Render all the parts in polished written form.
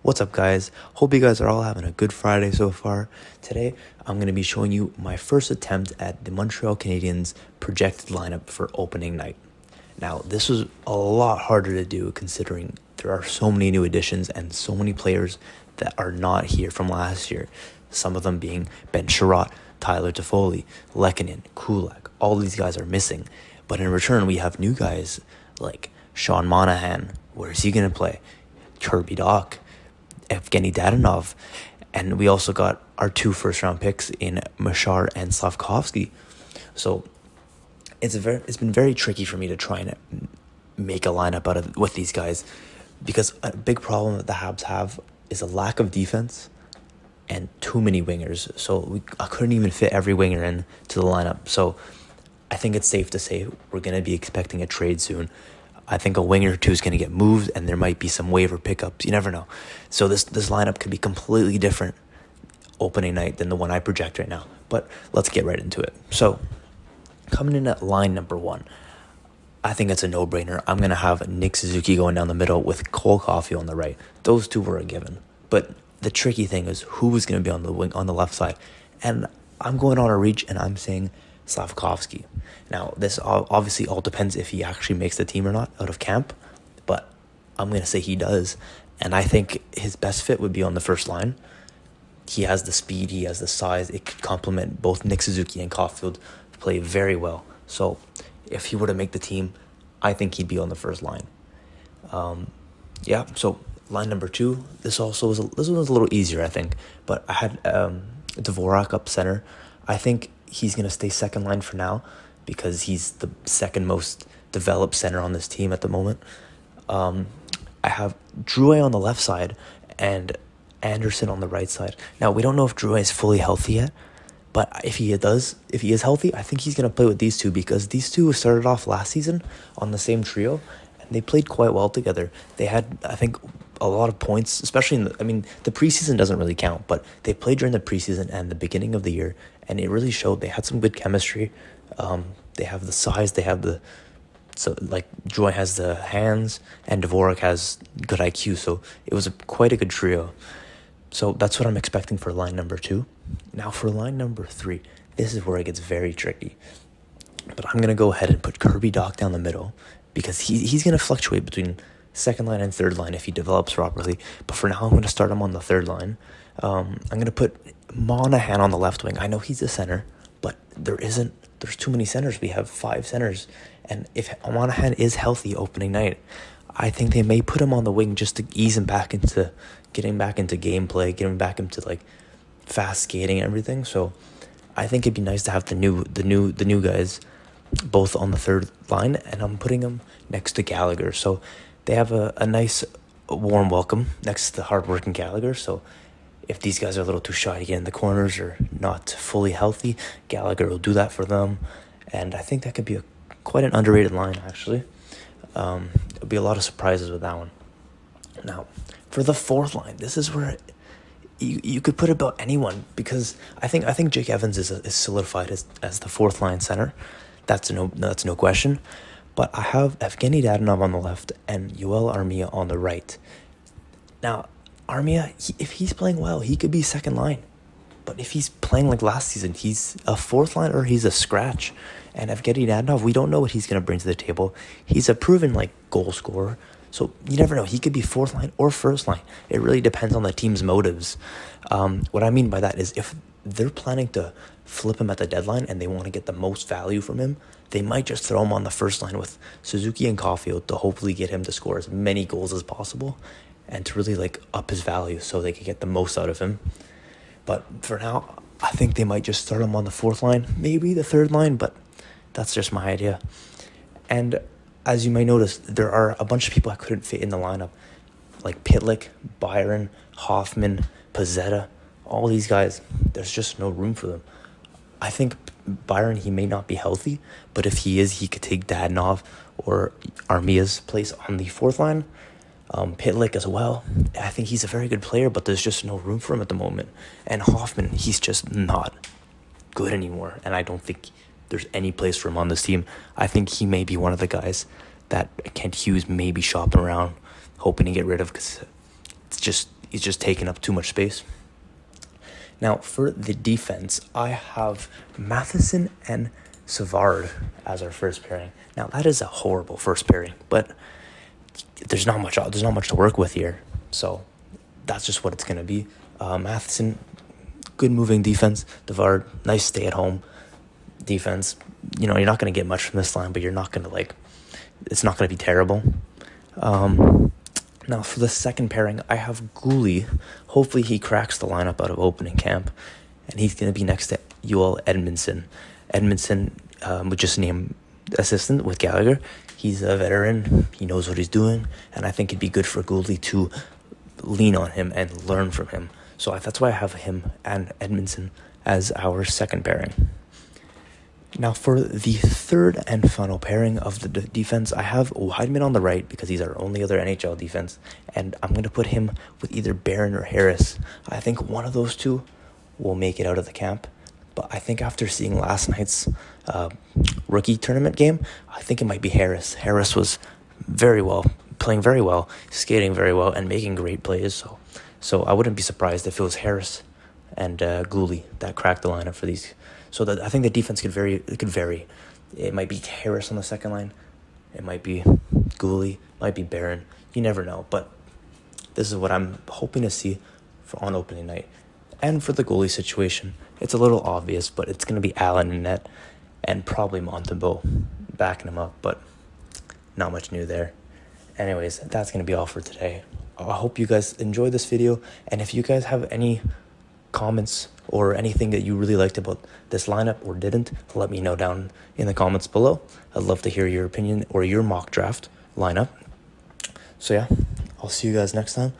What's up, guys? Hope you guys are all having a good Friday so far. Today, I'm going to be showing you my first attempt at the Montreal Canadiens projected lineup for opening night. Now, this was a lot harder to do considering there are so many new additions and so many players that are not here from last year. Some of them being Ben Sherratt, Tyler Toffoli, Lehkonen, Kulak. All these guys are missing. But in return, we have new guys like Sean Monahan. Where is he going to play? Kirby Dach, Evgeny Dadonov, and we also got our 2 first-round picks in Machar and Slavkovsky. So it's been very tricky for me to try and make a lineup out of with these guys, because a big problem that the Habs have is a lack of defense and too many wingers. So I couldn't even fit every winger into the lineup. So I think it's safe to say we're going to be expecting a trade soon. I think a winger or two is going to get moved, and there might be some waiver pickups. You never know. So this lineup could be completely different opening night than the one I project right now. But let's get right into it. So coming in at line number 1, I think it's a no-brainer. I'm going to have Nick Suzuki going down the middle with Cole Caulfield on the right. Those two were a given. But the tricky thing is who was going to be on the wing on the left side. And I'm going on a reach, and I'm saying Slavkovsky. Now, this obviously all depends if he actually makes the team or not out of camp, but I'm going to say he does, and I think his best fit would be on the first line. He has the speed, he has the size, it could complement both Nick Suzuki and Caulfield play very well. So if he were to make the team, I think he'd be on the first line. So line number 2, this one was a little easier, I think, but I had Dvorak up center. I think he's going to stay second line for now because he's the second most developed center on this team at the moment. I have Drouin on the left side and Anderson on the right side. Now, we don't know if Drouin is fully healthy yet, but if he is healthy, I think he's going to play with these two because these two started off last season on the same trio, and they played quite well together. They had, I think, a lot of points, especially the preseason doesn't really count, but they played during the preseason and the beginning of the year, and it really showed. They had some good chemistry. They have the size, Drouin has the hands, and Dvorak has good IQ, so it was quite a good trio. So that's what I'm expecting for line number 2. Now for line number 3, this is where it gets very tricky. But I'm going to go ahead and put Kirby Dach down the middle because he's going to fluctuate between second line and third line if he develops properly. But for now, I'm going to start him on the third line. I'm going to put Monahan on the left wing. I know he's a center, but there's too many centers. We have 5 centers. And if Monahan is healthy opening night, I think they may put him on the wing just to ease him back into getting back into gameplay, getting back into fast skating and everything. So I think it'd be nice to have the new guys both on the third line, and I'm putting them next to Gallagher. So they have a nice warm welcome next to the hardworking Gallagher. So if these guys are a little too shy to get in the corners or not fully healthy, Gallagher will do that for them. And I think that could be quite an underrated line, actually. There'll be a lot of surprises with that one. Now, for the fourth line, this is where you could put about anyone, because I think Jake Evans is solidified as the fourth line center. That's no question. But I have Evgeny Dadonov on the left and Yoel Armia on the right. Now, Armia, if he's playing well, he could be second line. But if he's playing like last season, he's a fourth line or he's a scratch. And Evgeny Dadonov, we don't know what he's going to bring to the table. He's a proven goal scorer. So you never know. He could be fourth line or first line. It really depends on the team's motives. What I mean by that is if they're planning to flip him at the deadline and they want to get the most value from him, they might just throw him on the first line with Suzuki and Caulfield to hopefully get him to score as many goals as possible and to really up his value so they can get the most out of him. But for now, I think they might just start him on the fourth line, maybe the third line, but that's just my idea. And as you may notice, there are a bunch of people I couldn't fit in the lineup, like Pitlick, Byron, Hoffman, Pizzetta, all these guys. There's just no room for them. I think Byron, he may not be healthy, but if he is, he could take Dadonov or Armia's place on the fourth line. Pitlick as well. I think he's a very good player, but there's just no room for him at the moment. And Hoffman, he's just not good anymore, and I don't think there's any place for him on this team. I think he may be one of the guys that Kent Hughes may be shopping around, hoping to get rid of, because it's just he's just taking up too much space. Now, for the defense, I have Matheson and Savard as our first pairing. Now, that is a horrible first pairing, but there's not much to work with here. So that's just what it's going to be. Matheson, good moving defense. Savard, nice stay-at-home defense. You're not going to get much from this line, but you're not going to, it's not going to be terrible. Now, for the second pairing, I have Gooley. Hopefully, he cracks the lineup out of opening camp, and he's going to be next to Joel Edmondson. Edmondson was just named assistant with Gallagher. He's a veteran. He knows what he's doing, and I think it'd be good for Gooley to lean on him and learn from him. So that's why I have him and Edmondson as our second pairing. Now, for the third and final pairing of the defense, I have Wideman on the right because he's our only other NHL defense, and I'm going to put him with either Barron or Harris. I think one of those two will make it out of the camp, but I think after seeing last night's rookie tournament game, I think it might be Harris. Harris was playing very well, skating very well, and making great plays, so I wouldn't be surprised if it was Harris and Gooley that cracked the lineup for these. So I think the defense could vary. It might be Harris on the second line. It might be Gooley. Might be Barron. You never know. But this is what I'm hoping to see on opening night. And for the goalie situation, it's a little obvious, but it's going to be Allen in net and probably Montembeault backing him up. But not much new there. Anyways, that's going to be all for today. I hope you guys enjoyed this video. And if you guys have any comments or anything that you really liked about this lineup or didn't, let me know down in the comments below. I'd love to hear your opinion or your mock draft lineup. So yeah, I'll see you guys next time,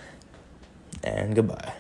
and goodbye.